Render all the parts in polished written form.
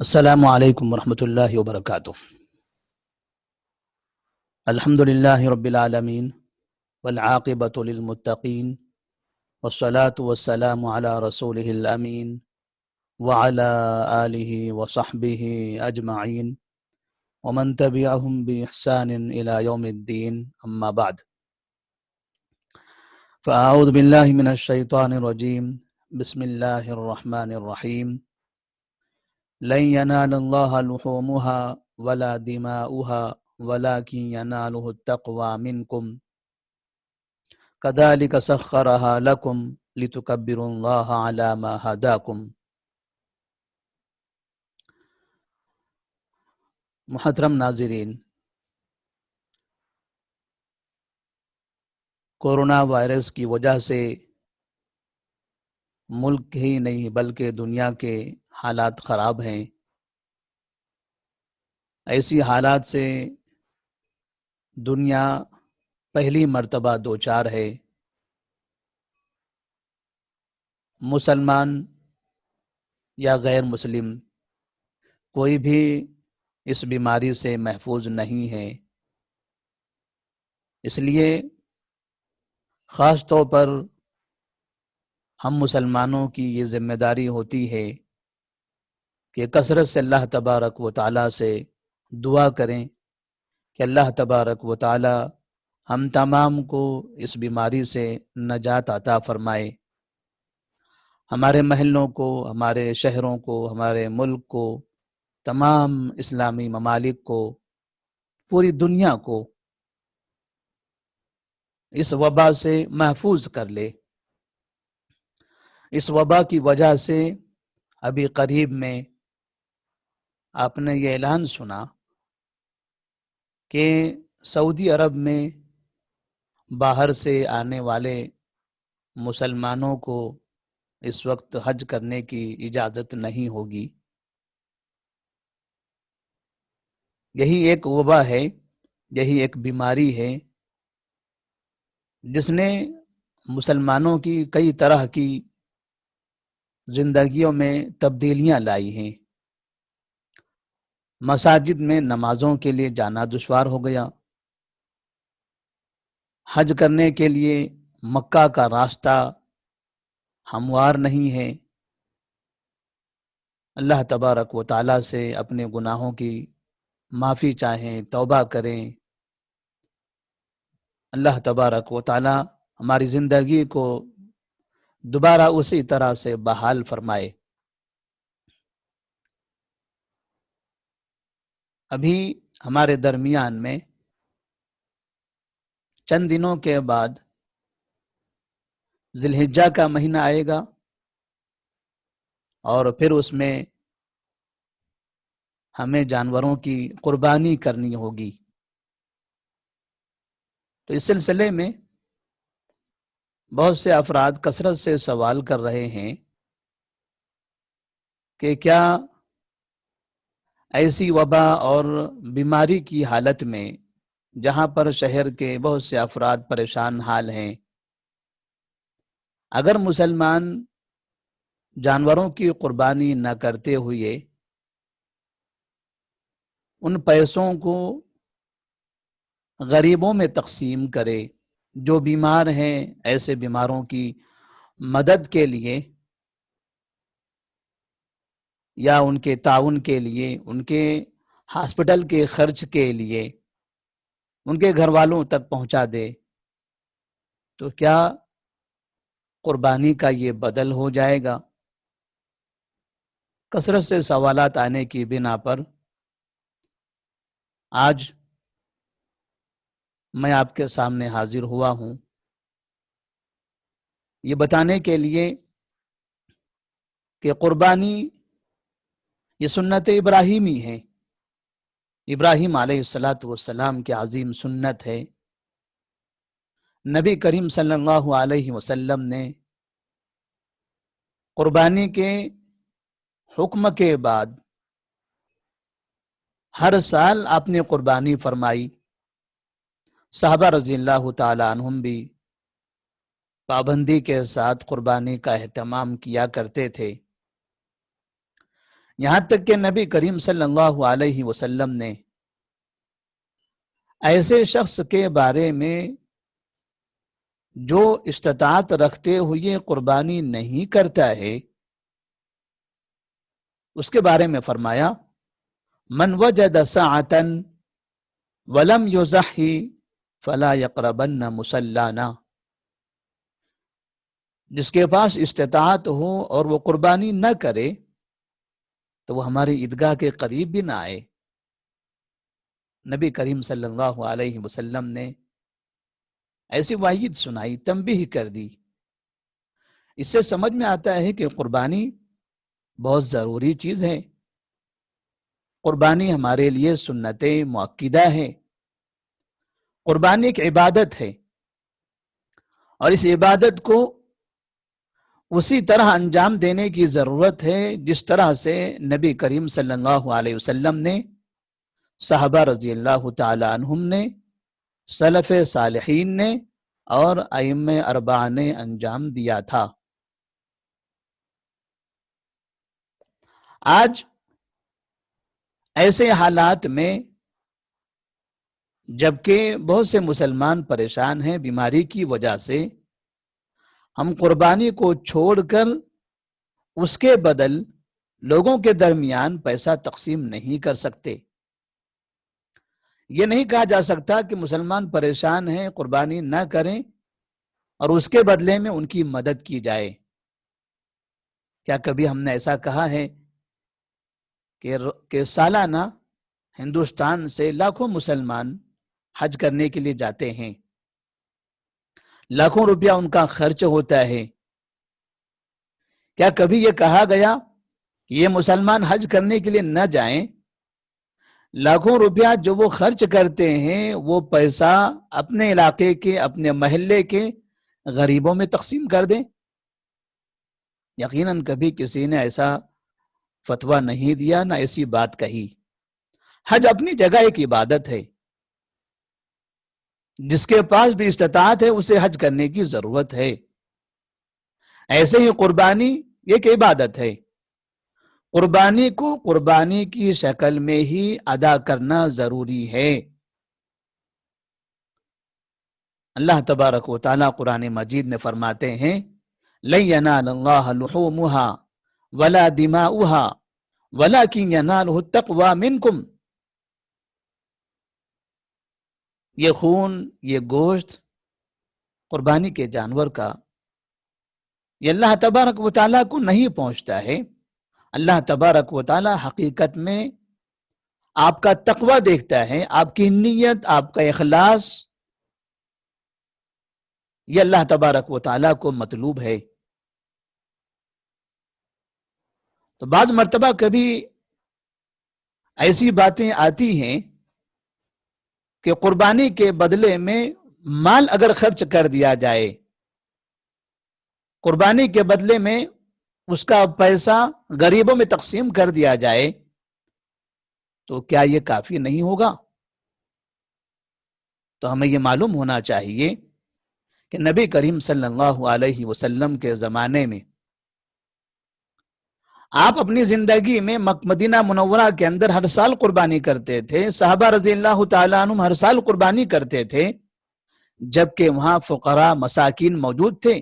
السلام علیکم ورحمۃ اللہ وبرکاتہ۔ الحمد للہ رب العالمین والعاقبۃ للمتقین والصلاة والسلام علی رسولہ الامین وعلی آلہ وصحبہ اجمعین ومن تبعہم بإحسان الی یوم الدین، اما بعد فاعوذ باللہ من الشیطان الرجیم، بسم اللہ الرحمن الرحیم۔ لن ينال الله لحومها ولا دماؤها ولكن يناله التقوى منكم كذلك سخرها لكم لتكبروا الله على ما هداكم۔ محترم ناظرین، کورونا وائرس کی وجہ سے ملک ہی نہیں بلکہ دنیا کے حالات خراب ہیں۔ ایسی حالات سے دنیا پہلی مرتبہ دوچار ہے۔ مسلمان یا غیر مسلم کوئی بھی اس بیماری سے محفوظ نہیں ہے۔ اس لیے خاص طور پر ہم مسلمانوں کی یہ ذمہ داری ہوتی ہے کہ کثرت سے اللہ تبارک و تعالیٰ سے دعا کریں کہ اللہ تبارک و تعالیٰ ہم تمام کو اس بیماری سے نجات عطا فرمائے، ہمارے محلوں کو، ہمارے شہروں کو، ہمارے ملک کو، تمام اسلامی ممالک کو، پوری دنیا کو اس وبا سے محفوظ کر لے۔ اس وبا کی وجہ سے ابھی قریب میں آپ نے یہ اعلان سنا کہ سعودی عرب میں باہر سے آنے والے مسلمانوں کو اس وقت حج کرنے کی اجازت نہیں ہوگی۔ یہی ایک وبا ہے، یہی ایک بیماری ہے جس نے مسلمانوں کی کئی طرح کی زندگیوں میں تبدیلیاں لائی ہیں۔ مساجد میں نمازوں کے لیے جانا دشوار ہو گیا، حج کرنے کے لیے مکہ کا راستہ ہموار نہیں ہے۔ اللہ تبارک و تعالیٰ سے اپنے گناہوں کی معافی چاہیں، توبہ کریں۔ اللہ تبارک و تعالیٰ ہماری زندگی کو دوبارہ اسی طرح سے بحال فرمائے۔ ابھی ہمارے درمیان میں چند دنوں کے بعد ذی الحجہ کا مہینہ آئے گا، اور پھر اس میں ہمیں جانوروں کی قربانی کرنی ہوگی۔ تو اس سلسلے میں بہت سے افراد کثرت سے سوال کر رہے ہیں کہ کیا ایسی وبا اور بیماری کی حالت میں جہاں پر شہر کے بہت سے افراد پریشان حال ہیں، اگر مسلمان جانوروں کی قربانی نہ کرتے ہوئے ان پیسوں کو غریبوں میں تقسیم کرے، جو بیمار ہیں ایسے بیماروں کی مدد کے لیے یا ان کے تعاون کے لیے، ان کے ہاسپٹل کے خرچ کے لیے ان کے گھر والوں تک پہنچا دے، تو کیا قربانی کا یہ بدل ہو جائے گا؟ کثرت سے سوالات آنے کی بنا پر آج میں آپ کے سامنے حاضر ہوا ہوں، یہ بتانے کے لیے کہ قربانی یہ سنت ابراہیمی ہے، ابراہیم علیہ السلام کی عظیم سنت ہے۔ نبی کریم صلی اللہ علیہ وسلم نے قربانی کے حکم کے بعد ہر سال آپ نے قربانی فرمائی۔ صحابہ رضی اللہ تعالی عنہم بھی پابندی کے ساتھ قربانی کا اہتمام کیا کرتے تھے۔ یہاں تک کہ نبی کریم صلی اللہ علیہ وسلم نے ایسے شخص کے بارے میں جو استطاعت رکھتے ہوئے قربانی نہیں کرتا ہے اس کے بارے میں فرمایا من وجد ساعتا ولم یضحی فلا یقربن مصلانا، جس کے پاس استطاعت ہو اور وہ قربانی نہ کرے تو وہ ہماری عیدگاہ کے قریب بھی نہ آئے۔ نبی کریم صلی اللہ علیہ وسلم نے ایسی وعید سنائی، تنبیہ کر دی۔ اس سے سمجھ میں آتا ہے کہ قربانی بہت ضروری چیز ہے۔ قربانی ہمارے لیے سنت مؤکدہ ہے، قربانی ایک عبادت ہے، اور اس عبادت کو اسی طرح انجام دینے کی ضرورت ہے جس طرح سے نبی کریم صلی اللہ علیہ وسلم نے، صحابہ رضی اللہ تعالی عنہم نے، سلف صالحین نے اور ائمہ اربعہ نے انجام دیا تھا۔ آج ایسے حالات میں جبکہ بہت سے مسلمان پریشان ہیں بیماری کی وجہ سے، ہم قربانی کو چھوڑ کر اس کے بدل لوگوں کے درمیان پیسہ تقسیم نہیں کر سکتے۔ یہ نہیں کہا جا سکتا کہ مسلمان پریشان ہیں قربانی نہ کریں اور اس کے بدلے میں ان کی مدد کی جائے۔ کیا کبھی ہم نے ایسا کہا ہے کہ سالانہ ہندوستان سے لاکھوں مسلمان حج کرنے کے لیے جاتے ہیں، لاکھوں روپیہ ان کا خرچ ہوتا ہے؟ کیا کبھی یہ کہا گیا کہ یہ مسلمان حج کرنے کے لیے نہ جائیں، لاکھوں روپیہ جو وہ خرچ کرتے ہیں وہ پیسہ اپنے علاقے کے، اپنے محلے کے غریبوں میں تقسیم کر دیں؟ یقیناً کبھی کسی نے ایسا فتویٰ نہیں دیا، نہ ایسی بات کہی۔ حج اپنی جگہ ایک عبادت ہے، جس کے پاس بھی استطاعت ہے اسے حج کرنے کی ضرورت ہے۔ ایسے ہی قربانی ایک عبادت ہے، قربانی کو قربانی کی شکل میں ہی ادا کرنا ضروری ہے۔ اللہ تبارک و تعالیٰ قرآن مجید میں فرماتے ہیں لَن يَنَالَ اللَّهَ لُحُومُهَا وَلَا دِمَاؤُهَا وَلَكِنْ يَنَالُهُ التَّقْوَى مِنْكُمْ۔ یہ خون، یہ گوشت قربانی کے جانور کا، یہ اللہ تبارک و تعالیٰ کو نہیں پہنچتا ہے۔ اللہ تبارک و تعالیٰ حقیقت میں آپ کا تقوی دیکھتا ہے، آپ کی نیت، آپ کا اخلاص، یہ اللہ تبارک و تعالیٰ کو مطلوب ہے۔ تو بعض مرتبہ کبھی ایسی باتیں آتی ہیں کہ قربانی کے بدلے میں مال اگر خرچ کر دیا جائے، قربانی کے بدلے میں اس کا پیسہ غریبوں میں تقسیم کر دیا جائے، تو کیا یہ کافی نہیں ہوگا؟ تو ہمیں یہ معلوم ہونا چاہیے کہ نبی کریم صلی اللہ علیہ وسلم کے زمانے میں آپ اپنی زندگی میں مدینہ منورہ کے اندر ہر سال قربانی کرتے تھے، صحابہ رضی اللہ تعالیٰ عنہم ہر سال قربانی کرتے تھے، جبکہ وہاں فقراء مساکین موجود تھے،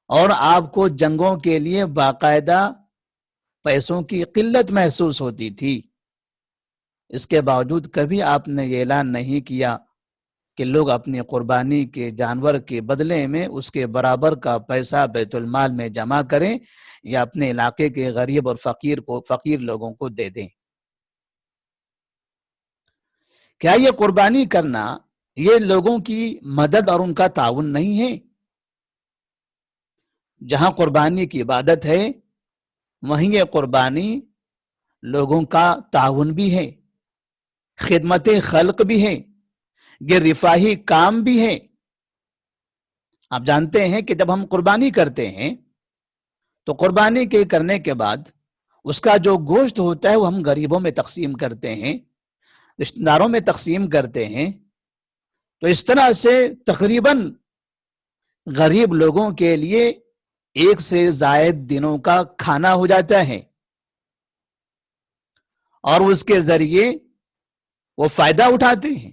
اور آپ کو جنگوں کے لیے باقاعدہ پیسوں کی قلت محسوس ہوتی تھی۔ اس کے باوجود کبھی آپ نے یہ اعلان نہیں کیا کہ لوگ اپنی قربانی کے جانور کے بدلے میں اس کے برابر کا پیسہ بیت المال میں جمع کریں یا اپنے علاقے کے غریب اور فقیر لوگوں کو دے دیں۔ کیا یہ قربانی کرنا یہ لوگوں کی مدد اور ان کا تعاون نہیں ہے؟ جہاں قربانی کی عبادت ہے وہیں یہ قربانی لوگوں کا تعاون بھی ہے، خدمت خلق بھی ہے، یہ رفاہی کام بھی ہے۔ آپ جانتے ہیں کہ جب ہم قربانی کرتے ہیں تو قربانی کے کرنے کے بعد اس کا جو گوشت ہوتا ہے وہ ہم غریبوں میں تقسیم کرتے ہیں، رشتہ داروں میں تقسیم کرتے ہیں، تو اس طرح سے تقریباً غریب لوگوں کے لیے 1 سے زائد دنوں کا کھانا ہو جاتا ہے۔ اور اس کے ذریعے وہ فائدہ اٹھاتے ہیں،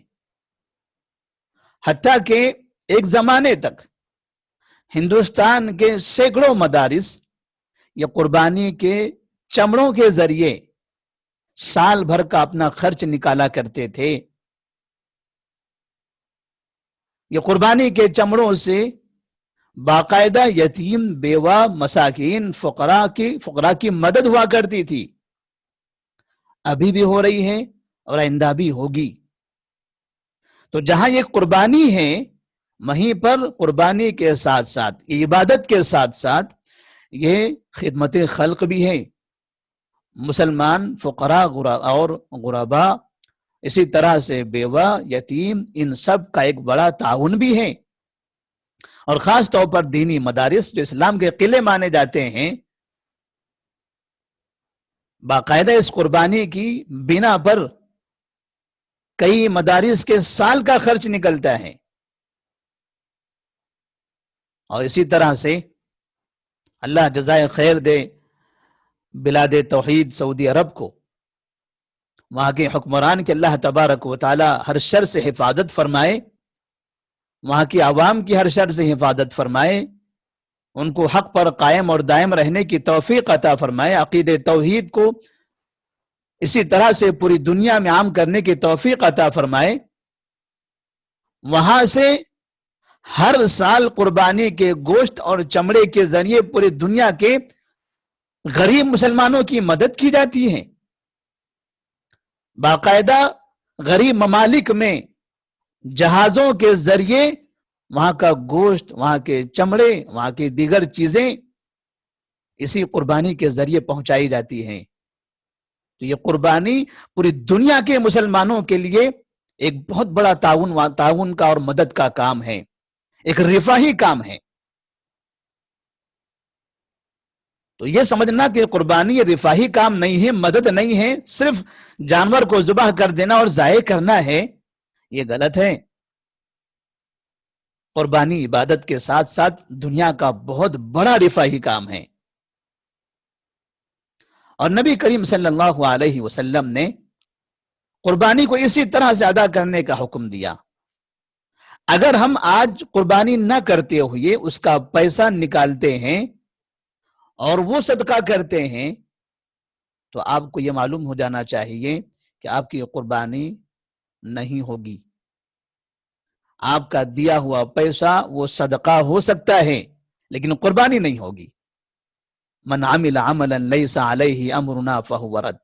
حتیٰ کہ ایک زمانے تک ہندوستان کے سینکڑوں مدارس یہ قربانی کے چمڑوں کے ذریعے سال بھر کا اپنا خرچ نکالا کرتے تھے۔ یہ قربانی کے چمڑوں سے باقاعدہ یتیم، بیوہ، مساکین، فقراء کی مدد ہوا کرتی تھی، ابھی بھی ہو رہی ہے اور آئندہ بھی ہوگی۔ تو جہاں یہ قربانی ہے، وہیں پر قربانی کے ساتھ ساتھ، عبادت کے ساتھ ساتھ یہ خدمت خلق بھی ہے۔ مسلمان فقراء اور غرباء، اسی طرح سے بیوہ، یتیم، ان سب کا ایک بڑا تعاون بھی ہے۔ اور خاص طور پر دینی مدارس جو اسلام کے قلعے مانے جاتے ہیں، باقاعدہ اس قربانی کی بنا پر کئی مدارس کے سال کا خرچ نکلتا ہے۔ اور اسی طرح سے اللہ جزائے خیر دے بلاد توحید سعودی عرب کو، وہاں کے حکمران کے اللہ تبارک و تعالی ہر شر سے حفاظت فرمائے، وہاں کی عوام کی ہر شر سے حفاظت فرمائے، ان کو حق پر قائم اور دائم رہنے کی توفیق عطا فرمائے، عقید توحید کو اسی طرح سے پوری دنیا میں عام کرنے کی توفیق عطا فرمائے۔ وہاں سے ہر سال قربانی کے گوشت اور چمڑے کے ذریعے پوری دنیا کے غریب مسلمانوں کی مدد کی جاتی ہے۔ باقاعدہ غریب ممالک میں جہازوں کے ذریعے وہاں کا گوشت، وہاں کے چمڑے، وہاں کی دیگر چیزیں اسی قربانی کے ذریعے پہنچائی جاتی ہیں۔ تو یہ قربانی پوری دنیا کے مسلمانوں کے لیے ایک بہت بڑا تعاون کا اور مدد کا کام ہے، ایک رفاہی کام ہے۔ تو یہ سمجھنا کہ قربانی یہ رفاہی کام نہیں ہے، مدد نہیں ہے، صرف جانور کو ذبح کر دینا اور ضائع کرنا ہے، یہ غلط ہے۔ قربانی عبادت کے ساتھ ساتھ دنیا کا بہت بڑا رفاہی کام ہے۔ اور نبی کریم صلی اللہ علیہ وسلم نے قربانی کو اسی طرح سے ادا کرنے کا حکم دیا۔ اگر ہم آج قربانی نہ کرتے ہوئے اس کا پیسہ نکالتے ہیں اور وہ صدقہ کرتے ہیں، تو آپ کو یہ معلوم ہو جانا چاہیے کہ آپ کی قربانی نہیں ہوگی۔ آپ کا دیا ہوا پیسہ وہ صدقہ ہو سکتا ہے لیکن قربانی نہیں ہوگی۔ من عمل عملا لیس علیہ امرنا فہو رد۔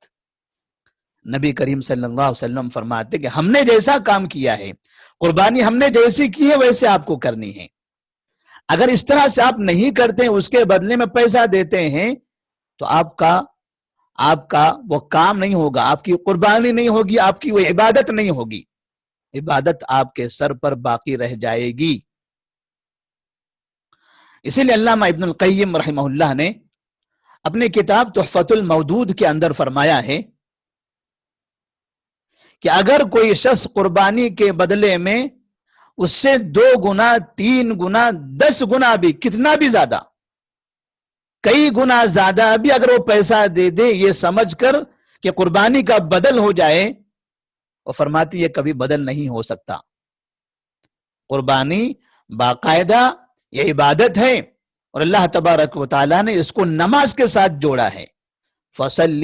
نبی کریم صلی اللہ علیہ وسلم فرماتے کہ ہم نے جیسا کام کیا ہے، قربانی ہم نے جیسی کی ہے ویسے آپ کو کرنی ہے۔ اگر اس طرح سے آپ نہیں کرتے، اس کے بدلے میں پیسہ دیتے ہیں، تو آپ کا وہ کام نہیں ہوگا، آپ کی قربانی نہیں ہوگی، آپ کی وہ عبادت نہیں ہوگی، عبادت آپ کے سر پر باقی رہ جائے گی۔ اسی لیے علامہ ابن القیم رحمہ اللہ نے اپنی کتاب تحفۃ المودود کے اندر فرمایا ہے کہ اگر کوئی شخص قربانی کے بدلے میں اس سے 2 گنا، 3 گنا، 10 گنا بھی، کتنا بھی زیادہ، کئی گنا زیادہ بھی اگر وہ پیسہ دے دے یہ سمجھ کر کہ قربانی کا بدل ہو جائے، وہ فرماتی ہے کبھی بدل نہیں ہو سکتا۔ قربانی باقاعدہ یہ عبادت ہے، اور اللہ تبارک و تعالیٰ نے اس کو نماز کے ساتھ جوڑا ہے۔ فَصَلِّ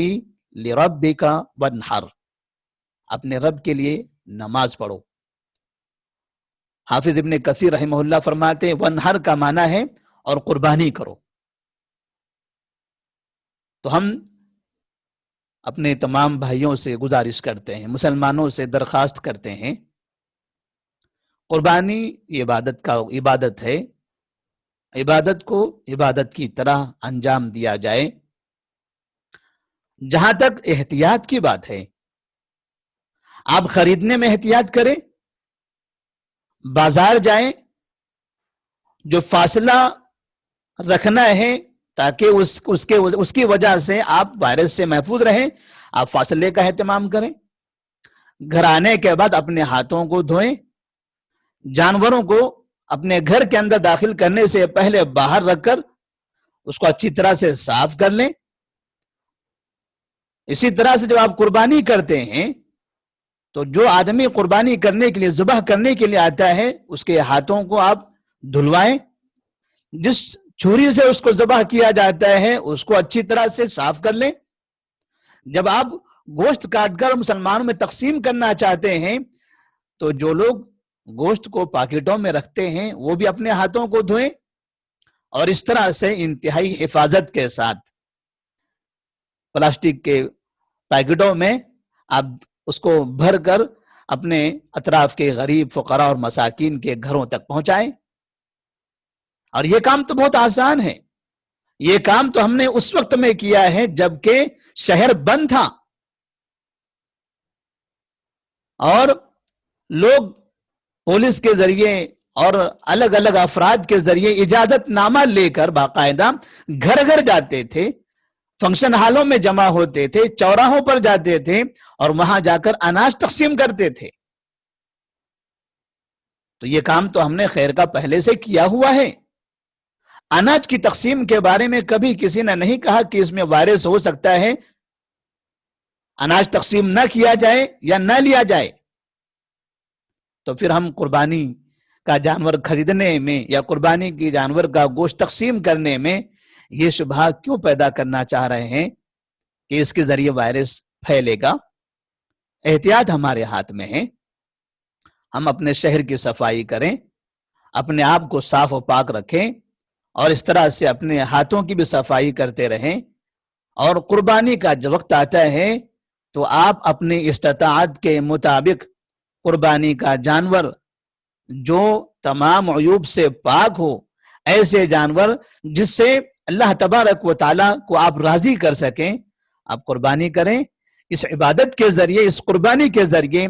لِرَبِّكَ وَانْحَرْ، اپنے رب کے لیے نماز پڑھو۔ حافظ ابن کثیر رحمہ اللہ فرماتے ہیں وَانْحَرْ کا معنی ہے اور قربانی کرو۔ تو ہم اپنے تمام بھائیوں سے گزارش کرتے ہیں، مسلمانوں سے درخواست کرتے ہیں، قربانی یہ عبادت ہے، عبادت کو عبادت کی طرح انجام دیا جائے۔ جہاں تک احتیاط کی بات ہے، آپ خریدنے میں احتیاط کریں، بازار جائیں، جو فاصلہ رکھنا ہے تاکہ اس کی وجہ سے آپ وائرس سے محفوظ رہیں، آپ فاصلے کا اہتمام کریں۔ گھر آنے کے بعد اپنے ہاتھوں کو دھوئیں، جانوروں کو اپنے گھر کے اندر داخل کرنے سے پہلے باہر رکھ کر اس کو اچھی طرح سے صاف کر لیں۔ اسی طرح سے جب آپ قربانی کرتے ہیں تو جو آدمی قربانی کرنے کے لیے، ذبح کرنے کے لیے آتا ہے، اس کے ہاتھوں کو آپ دھلوائیں، جس چھری سے اس کو ذبح کیا جاتا ہے اس کو اچھی طرح سے صاف کر لیں۔ جب آپ گوشت کاٹ کر مسلمانوں میں تقسیم کرنا چاہتے ہیں تو جو لوگ گوشت کو پاکٹوں میں رکھتے ہیں وہ بھی اپنے ہاتھوں کو دھوئیں، اور اس طرح سے انتہائی حفاظت کے ساتھ پلاسٹک کے پیکٹوں میں آپ اس کو بھر کر اپنے اطراف کے غریب، فقراء اور مساکین کے گھروں تک پہنچائیں۔ اور یہ کام تو بہت آسان ہے، یہ کام تو ہم نے اس وقت میں کیا ہے جبکہ شہر بند تھا اور لوگ پولیس کے ذریعے اور الگ الگ افراد کے ذریعے اجازت نامہ لے کر باقاعدہ گھر گھر جاتے تھے، فنکشن ہالوں میں جمع ہوتے تھے، چوراہوں پر جاتے تھے اور وہاں جا کر اناج تقسیم کرتے تھے۔ تو یہ کام تو ہم نے خیر کا پہلے سے کیا ہوا ہے۔ اناج کی تقسیم کے بارے میں کبھی کسی نے نہیں کہا کہ اس میں وائرس ہو سکتا ہے، اناج تقسیم نہ کیا جائے یا نہ لیا جائے۔ تو پھر ہم قربانی کا جانور خریدنے میں یا قربانی کی جانور کا گوشت تقسیم کرنے میں یہ شبہ کیوں پیدا کرنا چاہ رہے ہیں کہ اس کے ذریعے وائرس پھیلے گا؟ احتیاط ہمارے ہاتھ میں ہے۔ ہم اپنے شہر کی صفائی کریں، اپنے آپ کو صاف و پاک رکھیں، اور اس طرح سے اپنے ہاتھوں کی بھی صفائی کرتے رہیں، اور قربانی کا جب وقت آتا ہے تو آپ اپنی استطاعت کے مطابق قربانی کا جانور جو تمام عیوب سے پاک ہو، ایسے جانور جس سے اللہ تبارک و تعالیٰ کو آپ راضی کر سکیں، آپ قربانی کریں۔ اس عبادت کے ذریعے، اس قربانی کے ذریعے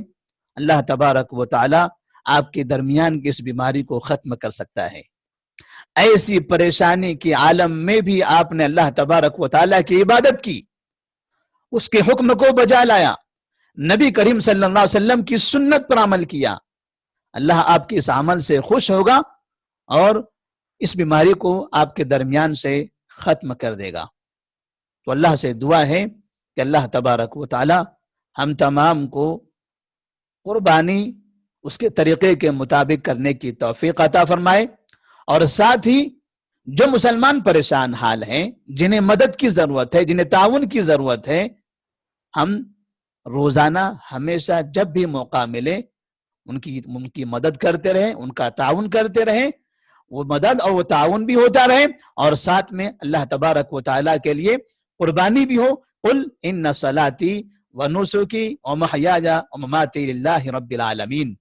اللہ تبارک و تعالیٰ آپ کے درمیان کی اس بیماری کو ختم کر سکتا ہے۔ ایسی پریشانی کے عالم میں بھی آپ نے اللہ تبارک و تعالیٰ کی عبادت کی، اس کے حکم کو بجا لایا، نبی کریم صلی اللہ علیہ وسلم کی سنت پر عمل کیا، اللہ آپ کے اس عمل سے خوش ہوگا اور اس بیماری کو آپ کے درمیان سے ختم کر دے گا۔ تو اللہ سے دعا ہے کہ اللہ تبارک و تعالی ہم تمام کو قربانی اس کے طریقے کے مطابق کرنے کی توفیق عطا فرمائے، اور ساتھ ہی جو مسلمان پریشان حال ہیں، جنہیں مدد کی ضرورت ہے، جنہیں تعاون کی ضرورت ہے، ہم روزانہ ہمیشہ جب بھی موقع ملے ان کی مدد کرتے رہیں، ان کا تعاون کرتے رہیں، وہ مدد اور وہ تعاون بھی ہوتا رہے، اور ساتھ میں اللہ تبارک و تعالیٰ کے لیے قربانی بھی ہو۔ قل ان صلاتی ونسکی ومحیایا ومماتی للہ رب العالمین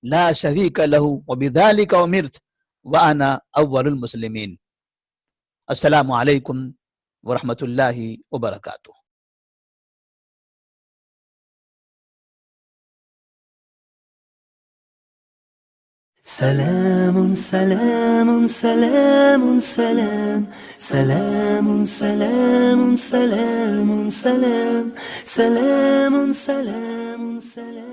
لا شریک لہ وبذالک امرت وانا اول المسلمین۔ السلام علیکم ورحمۃ اللہ وبرکاتہ۔ سلام سلام سلام سلام سلام سلام سلام سلام سلام سلام سلام